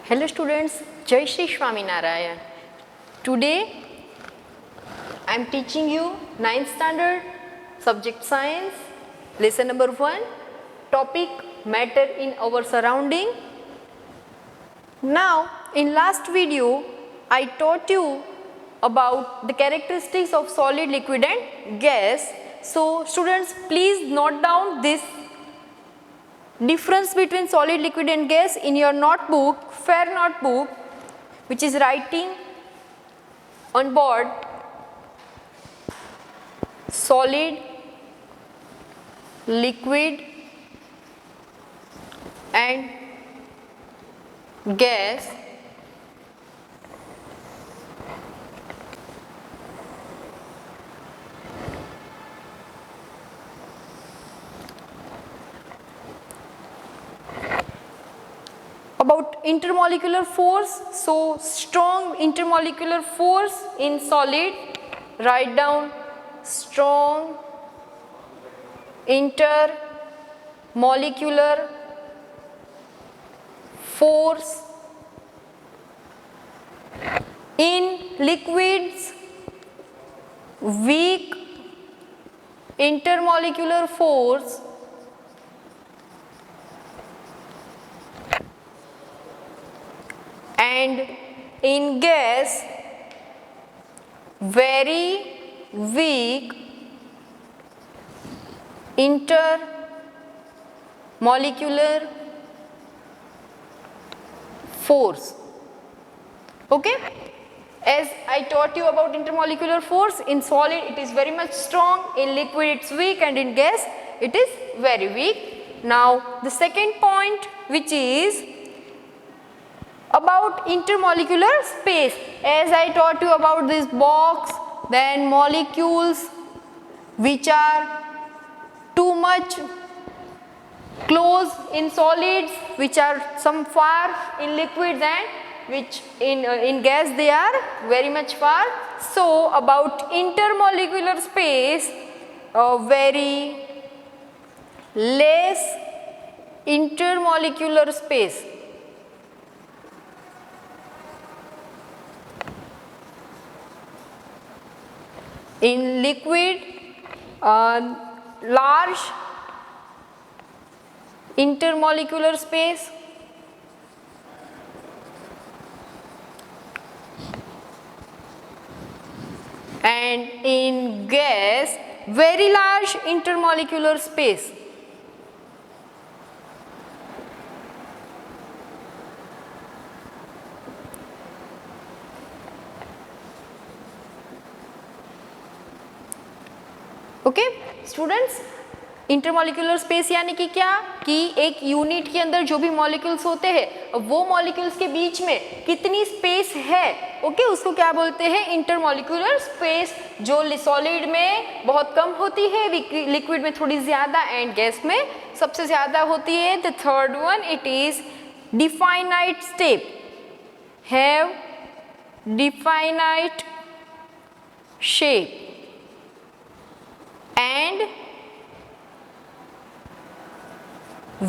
Hello students, Jai Shri Swaminarayan. Today I am teaching you 9th standard subject science, lesson number 1, topic matter in our surrounding. Now in last video I taught you about the characteristics of solid, liquid and gas. So students, please note down this difference between solid, liquid and gas in your notebook, fair notebook, which is writing on board solid, liquid and gas. About intermolecular force, so strong intermolecular force in solid, write down strong intermolecular force. In liquids, weak intermolecular force. And in gas, very weak intermolecular force. Okay? As I taught you about intermolecular force, in solid it is very much strong, in liquid it is weak and in gas it is very weak. Now the second point, which is about intermolecular space. As I taught you about this box, then molecules which are too much close in solids, which are some far in liquids, and which in gas they are very much far. So about intermolecular space, very less intermolecular space. In liquid, large intermolecular space. And in gas, very large intermolecular space. Okay students, intermolecular space यानी कि क्या कि एक unit के अंदर जो भी molecules होते हैं वो मॉलिक्यूल्स के बीच में कितनी स्पेस है, ओके उसको क्या बोलते हैं, इंटरमॉलिक्यूलर स्पेस, जो सॉलिड में बहुत कम होती है, लिक्विड में थोड़ी ज़्यादा एंड गैस में सबसे ज़्यादा होती है. The third one, it is definite step, have definite shape and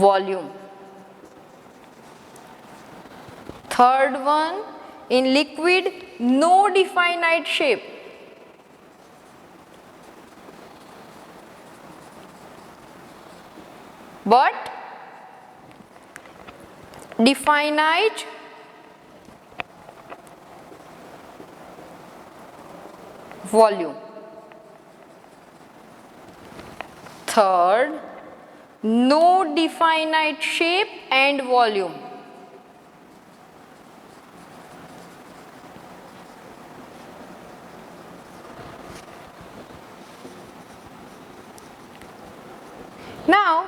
volume. Third one, in liquid, no definite shape. But definite volume. Third, no definite shape and volume. Now,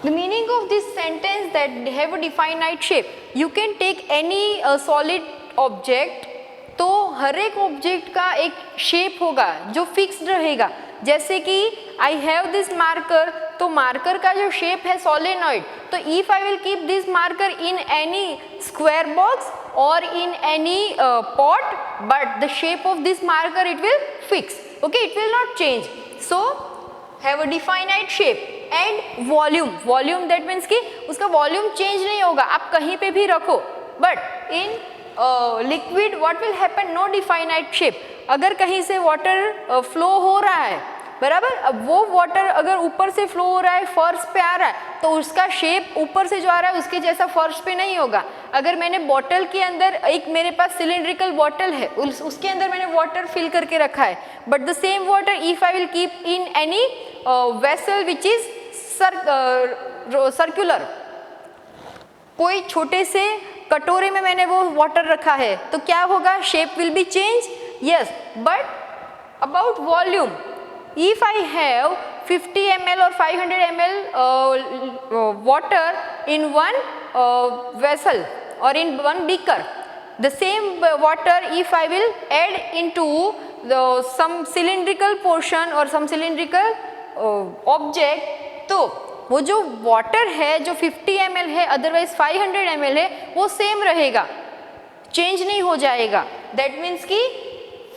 the meaning of this sentence that they have a definite shape, you can take any solid object, तो हर एक object का एक shape होगा जो fixed रहेगा. जैसे कि I have this marker, तो मार्कर का जो शेप है सोलेनॉइड, तो if I will keep this marker in any square box और in any pot, but the shape of this marker it will fix, okay, it will not change. So have a definite shape. And volume. Volume that means कि उसका volume change नहीं होगा, आप कहीं पे भी रखो. But in liquid what will happen, no definite shape. अगर कहीं से वाटर फ्लो हो रहा है, बराबर, अब वो वाटर अगर ऊपर से फ्लो हो रहा है, फर्श पे आ रहा है, तो उसका शेप ऊपर से जो आ रहा है उसके जैसा फर्श पे नहीं होगा. अगर मैंने बॉटल के अंदर, एक मेरे पास सिलिंड्रिकल बॉटल है, उसके अंदर मैंने वाटर फिल करके रखा है, but the same water if I will keep in any vessel which is circular, कोई छोटे से कटोरे में मैंने वो वाटर रखा है, तो क्या होगा, shape will be change. Yes, but about volume, if I have 50 ml or 500 ml water in one vessel or in one beaker, the same water if I will add into some cylindrical portion or some cylindrical object, तो वो जो water है जो 50 ml है, otherwise 500 ml है, वो same रहेगा, change नहीं हो जाएगा. दैट मीन्स कि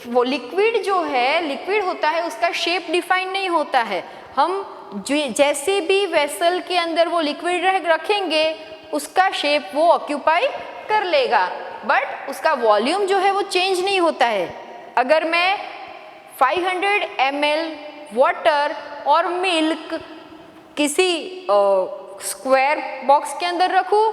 वो लिक्विड जो है, लिक्विड होता है, उसका शेप डिफाइन नहीं होता है. हम जैसे भी वेसल के अंदर वो लिक्विड रखेंगे, उसका शेप वो ऑक्यूपाई कर लेगा, बट उसका वॉल्यूम जो है वो चेंज नहीं होता है. अगर मैं 500 ml वाटर और मिल्क किसी स्क्वायर बॉक्स के अंदर रखूँ,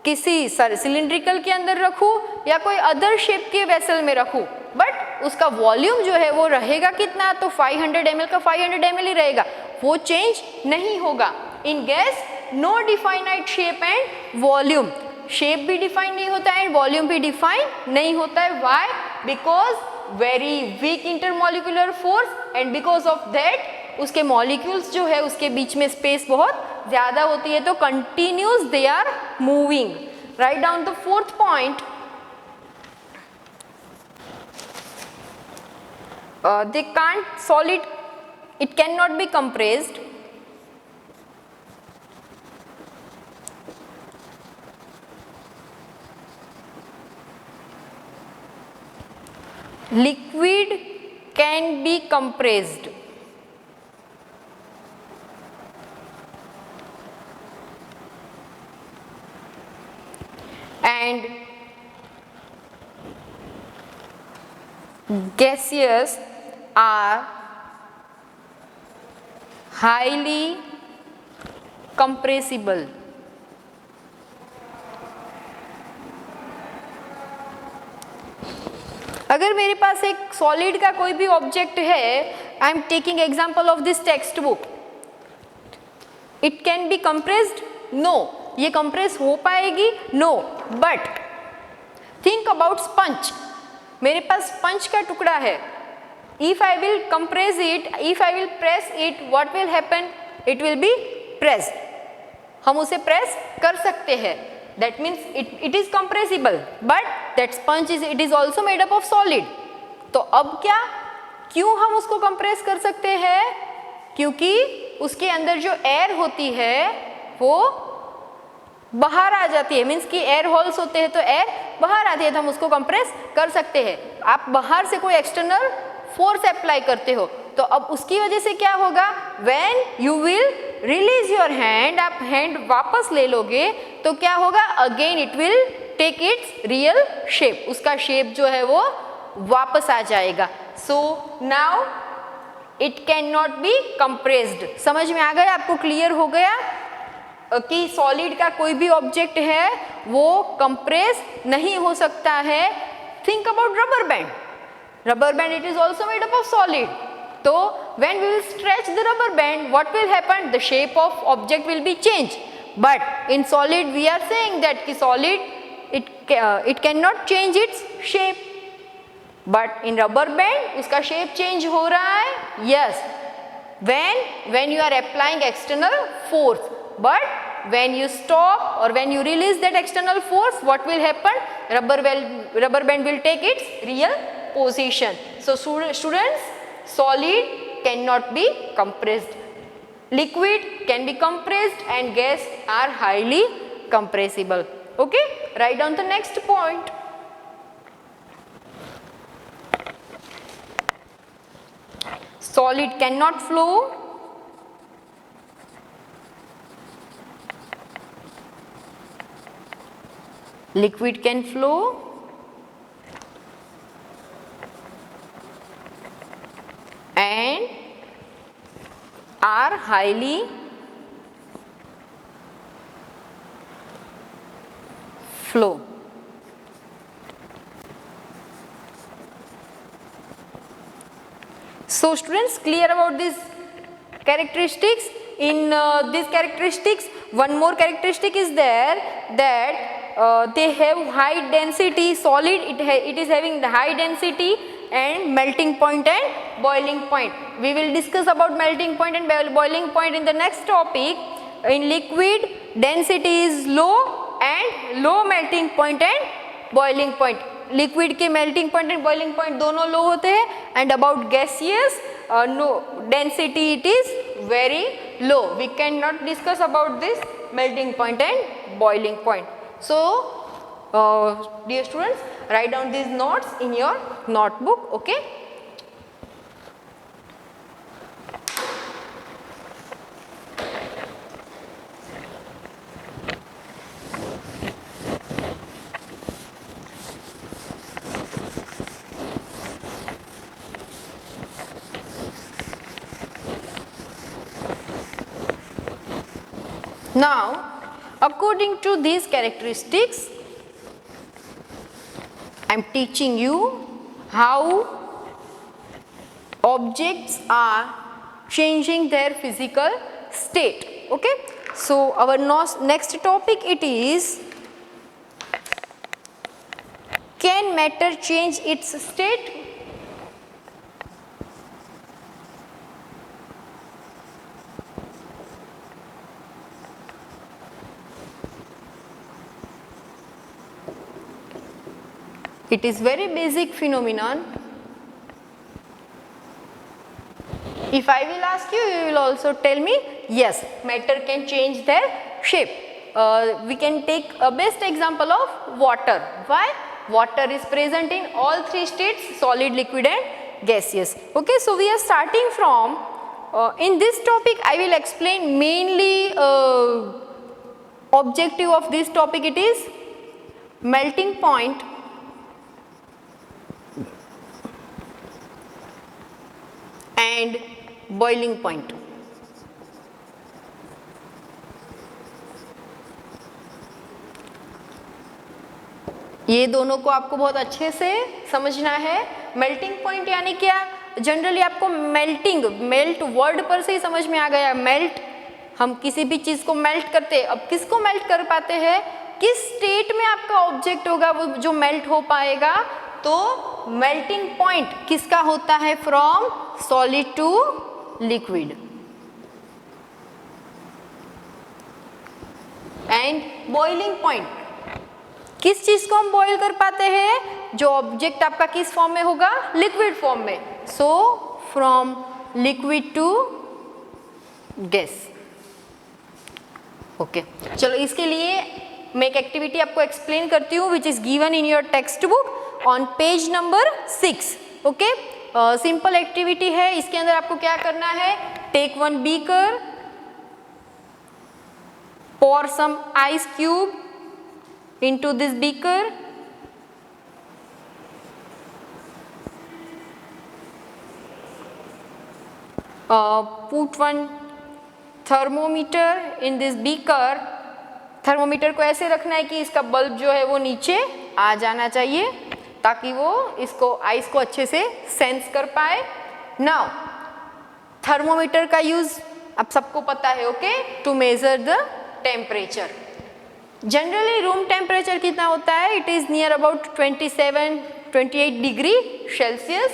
किसी सिलिंड्रिकल के अंदर रखूँ, या कोई अदर शेप के वेसल में रखूँ, बट उसका वॉल्यूम जो है वो रहेगा कितना, तो 500 ml का 500 ml ही रहेगा, वो चेंज नहीं होगा. In gas no definite shape and volume, shape भी डिफाइन नहीं होता है एंड वॉल्यूम भी डिफाइन नहीं होता है. Why? Because very weak intermolecular force, and because of that उसके मॉलिक्यूल्स जो है उसके बीच में स्पेस बहुत ज़्यादा होती है, तो continuous they are moving. Right down the fourth point. They can't solid, it cannot be compressed. Liquid can be compressed. And gaseous are highly compressible. अगर मेरे पास एक सॉलिड का कोई भी ऑब्जेक्ट है, I am taking example of this text book, it can be compressed, no. ये compress हो पाएगी? No. But think about sponge. मेरे पास स्पंज का टुकड़ा है, if I will compress it, if I will press it, what will happen? It will be pressed. हम उसे प्रेस कर सकते हैं, that means it is compressible, but that sponge is, it is also made up of solid. तो अब क्या, क्यों हम उसको कंप्रेस कर सकते हैं? क्योंकि उसके अंदर जो एयर होती है वो बाहर आ जाती है, मीन्स कि एयर होल्स होते हैं तो एयर बाहर आती है, तो हम उसको कंप्रेस कर सकते हैं. आप बाहर से कोई एक्सटर्नल फोर्स अप्लाई करते हो, तो अब उसकी वजह से क्या होगा, when you will release your hand, आप हैंड वापस ले लोगे, तो क्या होगा, again it will take its real shape, उसका शेप जो है वो वापस आ जाएगा. So now it can not be compressed. समझ में आ गया आपको, क्लियर हो गया कि सॉलिड का कोई भी ऑब्जेक्ट है वो कंप्रेस नहीं हो सकता है. Think about rubber band. Rubber band, it is also made up of solid. So when we will stretch the rubber band, what will happen? The shape of object will be changed. But in solid, we are saying that ki solid, it cannot change its shape. But in rubber band, उसका shape change हो रहा है. Yes. When you are applying external force. But when you stop or when you release that external force, what will happen? Rubber band will take its real position. So students, solid cannot be compressed. Liquid can be compressed and gas are highly compressible. Okay, write down the next point. Solid cannot flow. liquid can flow and are highly flow. So students, clear about these characteristics? In these characteristics, one more characteristic is there, that they have high density solid, it is having the high density and melting point and boiling point. We will discuss about melting point and boiling point in the next topic. In liquid, density is low and low melting point and boiling point. Liquid के melting point and boiling point दोनों low होते हैं. And about gaseous, no density it is very low. We can not discuss about this melting point and boiling point. So dear students, write down these notes in your notebook. Okay. Now, according to these characteristics, I am teaching you how objects are changing their physical state. Okay. So, our next topic it is, can matter change its state? It is very basic phenomenon. If I will ask you, you will also tell me, yes, matter can change their shape. We can take a best example of water. Why? Water is present in all three states, solid, liquid and gaseous. Okay, so we are starting from, in this topic I will explain mainly objective of this topic, it is melting point and boiling point. ये दोनों को आपको बहुत अच्छे से समझना है. Melting point यानी क्या? जनरली आपको मेल्ट वर्ड पर से ही समझ में आ गया. मेल्ट, हम किसी भी चीज को मेल्ट करते हैं. अब किसको मेल्ट कर पाते हैं? किस स्टेट में आपका ऑब्जेक्ट होगा वो जो मेल्ट हो पाएगा. तो मेल्टिंग पॉइंट किसका होता है? From solid to liquid. And boiling point, किस चीज को हम बॉईल कर पाते हैं? जो ऑब्जेक्ट आपका किस फॉर्म में होगा? लिक्विड फॉर्म में. So from liquid to gas. Okay, चलो इसके लिए मैं एक एक्टिविटी आपको एक्सप्लेन करती हूँ, which is given in your text book on page number 6. Okay, simple activity है. इसके अंदर आपको क्या करना है? Take one beaker, pour some ice cube into this beaker, put one thermometer in this beaker. Thermometer को ऐसे रखना है कि इसका बल्ब जो है वो नीचे आ जाना चाहिए ताकि वो इसको आइस को अच्छे से सेंस कर पाए. नाउ थर्मोमीटर का यूज अब सबको पता है. Okay, to measure the temperature. Generally room temperature कितना होता है? It is near about 27-28 degree Celsius.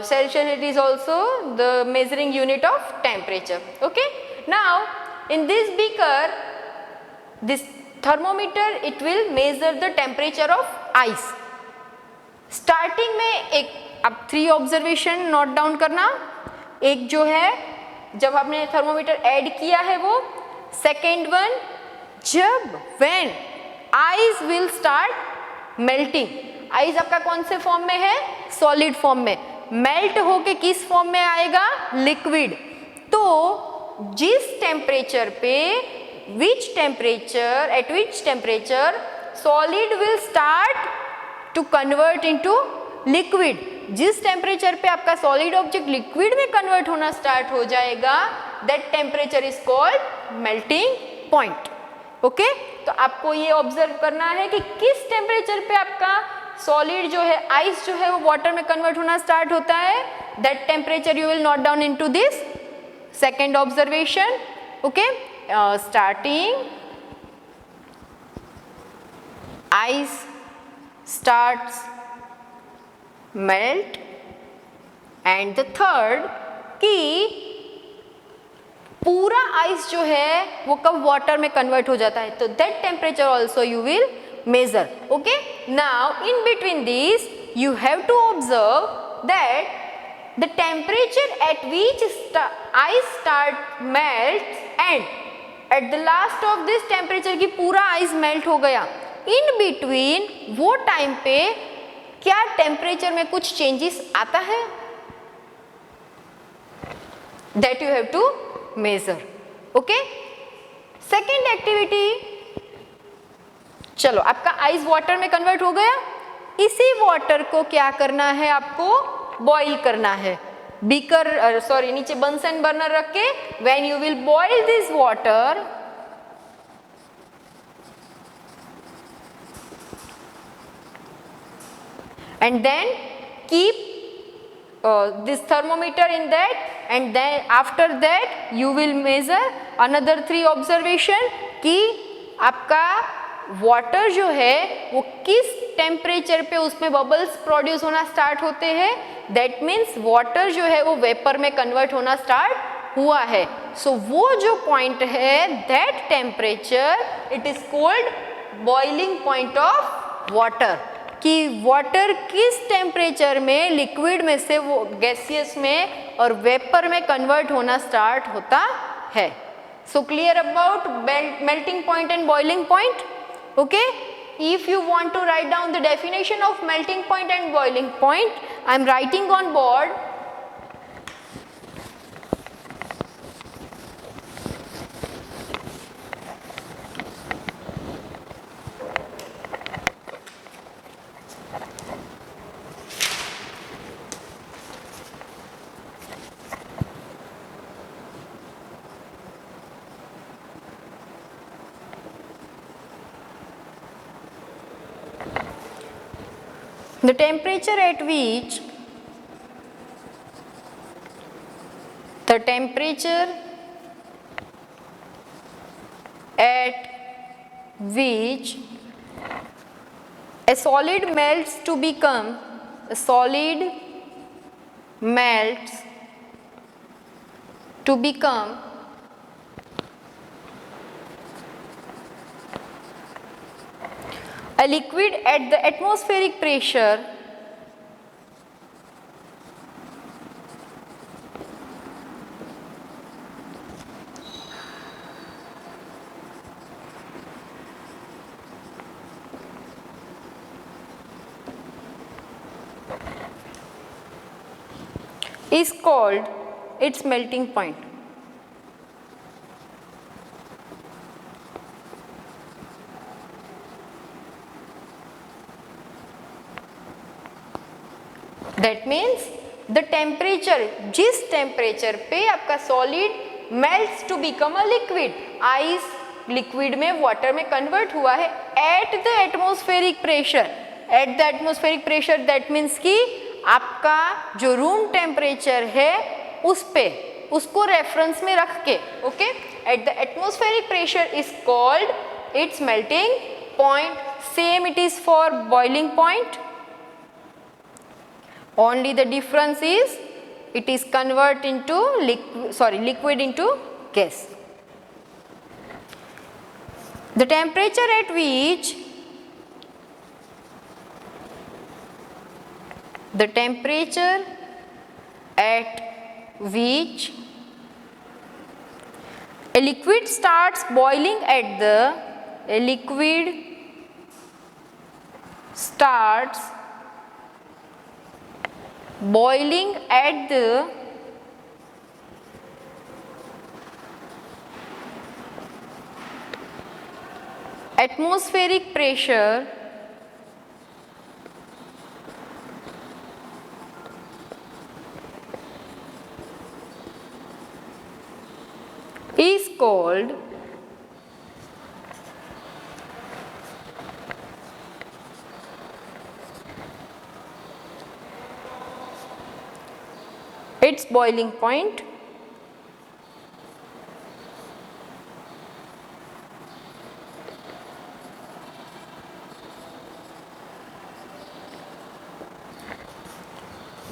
Celsius it is also the measuring unit of temperature. Okay, now in this beaker, this thermometer it will measure the temperature of ice. Starting में एक अब 3 observation note down करना. एक जो है जब आपने thermometer add किया है वो. सेकेंड वन, जब when ice will start melting. Ice आपका कौन से फॉर्म में है? सॉलिड फॉर्म में. मेल्ट होके किस फॉर्म में आएगा? लिक्विड. तो जिस टेम्परेचर पे, at which temperature solid will start to convert into लिक्विड। जिस टेम्परेचर पे आपका सॉलिड ऑब्जेक्ट लिक्विड में कन्वर्ट होना स्टार्ट हो जाएगा, that temperature is called melting point. Okay, तो आपको ये ऑब्जर्व करना है कि किस टेम्परेचर पे आपका सॉलिड जो है, आइस जो है वो वाटर में कन्वर्ट होना स्टार्ट होता है। That temperature you will note down into this second observation. Okay, starting ice starts melt, and the third कि पूरा आइस जो है वो कब वाटर में कन्वर्ट हो जाता है, तो that temperature also you will measure. Okay, now in between this you have to observe that the temperature at which ice start melt and at the last of this temperature की पूरा ice melt हो गया, in between वो time पे क्या temperature में कुछ changes आता है, that you have to measure. Okay, second activity, चलो आपका आइस वाटर में कन्वर्ट हो गया, इसी वाटर को क्या करना है, आपको बॉईल करना है। बीकर नीचे बंसन बर्नर रख के when you will boil this water, and then keep this thermometer in that, and then after that you will measure another 3 observation कि आपका वाटर जो है वो किस टेम्परेचर पे उसमें बबल्स प्रोड्यूस होना स्टार्ट होते हैं। दैट मीन्स वाटर जो है वो वेपर में कन्वर्ट होना स्टार्ट हुआ है। सो वो जो पॉइंट है, that temperature it is called boiling point of water, कि वाटर किस टेम्परेचर में लिक्विड में से वो गैसियस में और वेपर में कन्वर्ट होना स्टार्ट होता है। So clear about melting point and boiling point. Okay, if you want to write down the definition of melting point and boiling point, I am writing on board. The temperature at which a solid melts to become a liquid at the atmospheric pressure is called its melting point. That means the temperature, जिस temperature पे आपका solid melts to become a liquid, ice liquid में water में convert हुआ है at the atmospheric pressure, that means कि आपका जो रूम टेम्परेचर है उस पे, उसको रेफरेंस में रख के, okay, eight the atmospheric pressure is called its melting point. Same it is for boiling point, only the difference is it is convert into liquid into gas. The temperature at which a liquid starts boiling at the atmospheric pressure is called its boiling point.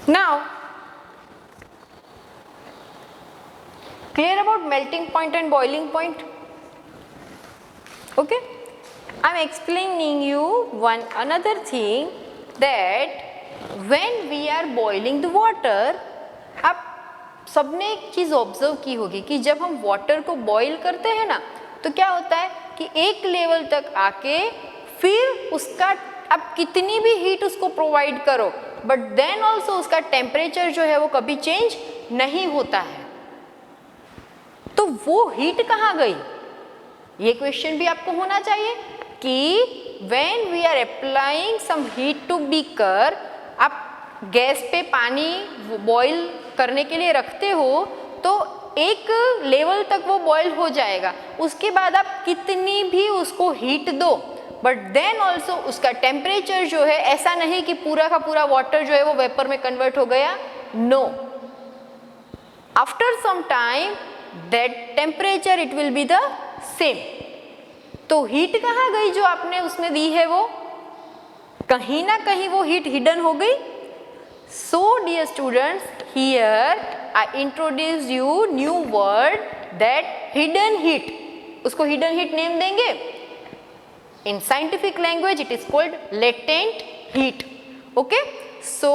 Now, clear about melting point and boiling point? Okay, I am explaining you one another thing that when we are boiling the water, आप सबने एक चीज़ observe की होगी कि जब हम water को boil करते हैं ना, तो क्या होता है कि एक लेवल तक आके फिर उसका आप कितनी भी हीट उसको प्रोवाइड करो, बट देन ऑल्सो उसका टेम्परेचर जो है वो कभी चेंज नहीं होता है। तो वो हीट कहाँ गई, ये क्वेश्चन भी आपको होना चाहिए कि when we are applying some heat to beaker, आप गैस पे पानी बॉईल करने के लिए रखते हो तो एक लेवल तक वो बॉईल हो जाएगा, उसके बाद आप कितनी भी उसको हीट दो, बट देन ऑल्सो उसका टेम्परेचर जो है ऐसा नहीं कि पूरा का पूरा वाटर जो है वो वेपर में कन्वर्ट हो गया, no, after some time that temperature it will be the same. तो हीट कहाँ गई जो आपने उसमें दी है, वो कहीं ना कहीं वो हीट हिडन हो गई। So dear students, here I introduce you new word that hidden heat. उसको hidden heat name देंगे। In scientific language it is called latent heat. Okay? So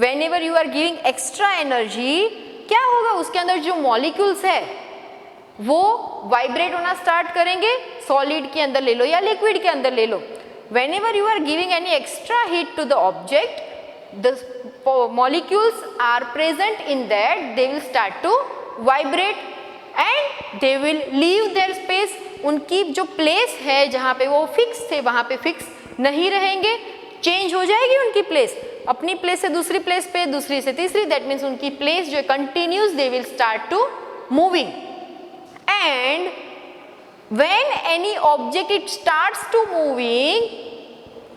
whenever you are giving extra energy, क्या होगा, उसके अंदर जो molecules है वो vibrate होना स्टार्ट करेंगे, सॉलिड के अंदर ले लो या लिक्विड के अंदर ले लो। Whenever you are giving any extra heat to the object, the molecules are present in that, they will start to vibrate and they will leave their space. उनकी जो प्लेस है जहाँ पे वो फिक्स थे वहाँ पे फिक्स नहीं रहेंगे, चेंज हो जाएगी उनकी प्लेस, अपनी प्लेस से दूसरी प्लेस पे, दूसरी से तीसरी, दैट मीन्स उनकी प्लेस जो है continuous, they will start to moving. And when any object it starts to moving,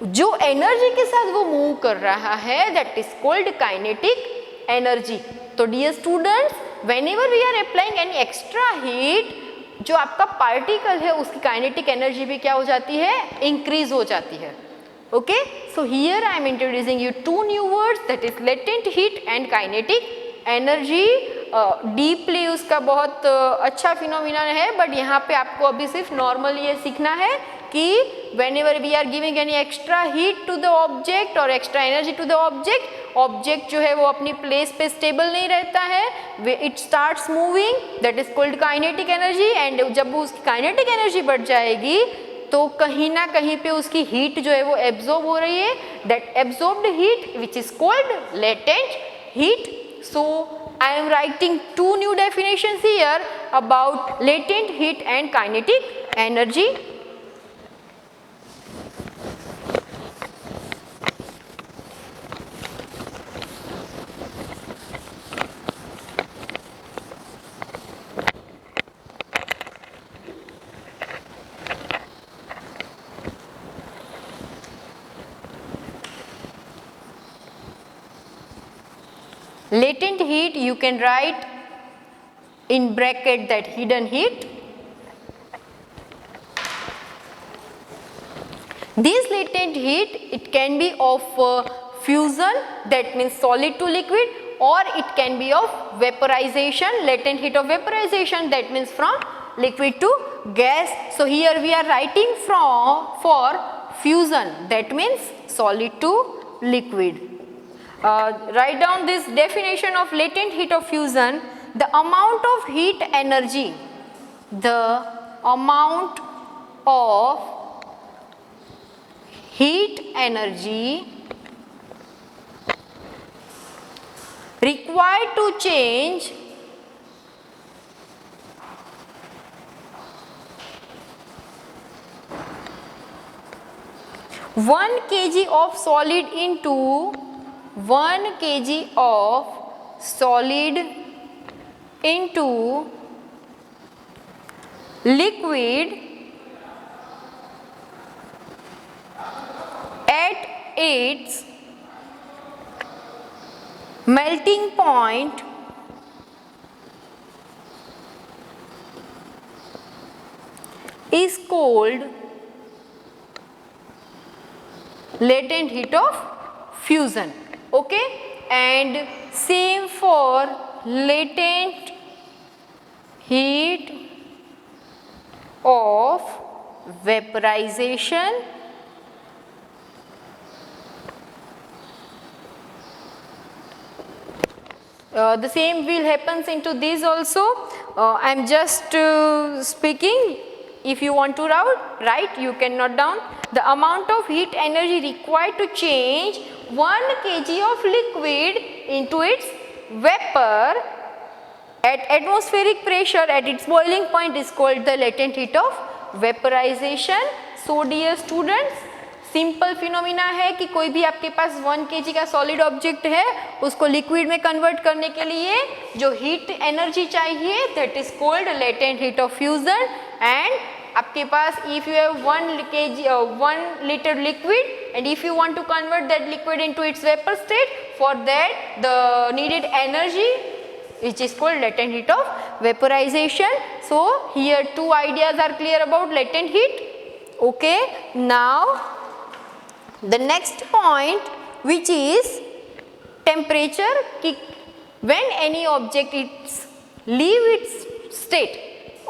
जो एनर्जी के साथ वो मूव कर रहा है that is called kinetic energy. तो dear students, whenever we are applying any extra heat, जो आपका पार्टिकल है उसकी काइनेटिक एनर्जी भी क्या हो जाती है, इंक्रीज हो जाती है। Okay, so here I am introducing you to new words that is latent heat and kinetic energy. Deeply उसका बहुत अच्छा फिनोमिना है, बट यहाँ पे आपको अभी सिर्फ नॉर्मल ये सीखना है कि whenever we are giving any extra heat to the object और extra energy to the object, object जो है वो अपनी place पे stable नहीं रहता है, it starts moving, that is called kinetic energy। and जब वो उसकी kinetic energy बढ़ जाएगी तो कहीं ना कहीं पे उसकी heat जो है वो absorb हो रही है, that absorbed heat which is called latent heat। So I am writing two new definitions here about latent heat and kinetic energy। Latent heat you can write in bracket that hidden heat। This latent heat it can be of fusion, that means solid to liquid, or it can be of vaporization, latent heat of vaporization, that means from liquid to gas। So here we are writing for fusion, that means solid to liquid। Write down this definition of latent heat of fusion: the amount of heat energy, the amount of heat energy required to change 1 kg of solid into 1 kg of solid into liquid at its melting point is called latent heat of fusion. Okay, and same for latent heat of vaporization the same will happens into this also. I am just speaking. If you want to write, you can note down the amount of heat energy required to change 1 kg of liquid into its vapor at atmospheric pressure at its boiling point is called the latent heat of vaporization. So dear students, simple phenomena है कि कोई भी आपके पास 1 kg का solid object है उसको liquid में कन्वर्ट करने के लिए जो हीट एनर्जी चाहिए that is called latent heat of fusion. And आपके पास if you have 1 liter liquid and if you want to convert that liquid into its vapor state, for that the needed energy which is called latent heat of vaporization. So here 2 ideas are clear about latent heat. Okay, now the next point which is temperature. When any object leave its state,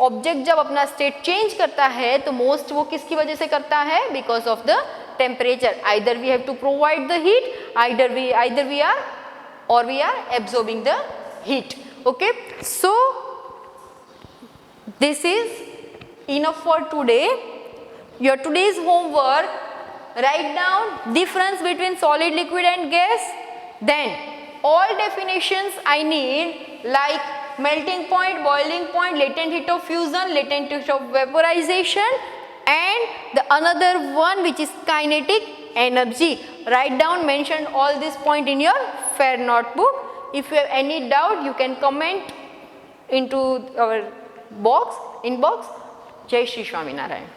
object जब अपना state change करता है तो most वो किसकी वजह से करता है? Because of the temperature. Either we have to provide the heat, either we are absorbing the heat. Okay, so this is enough for today. Your today's homework, write down difference between solid, liquid and gas. Then all definitions I need like melting point, boiling point, latent heat of fusion, latent heat of vaporization and the another one which is kinetic energy. Write down, mention all this point in your fair notebook. If you have any doubt you can comment into our inbox. Jai Shri Swaminarayan.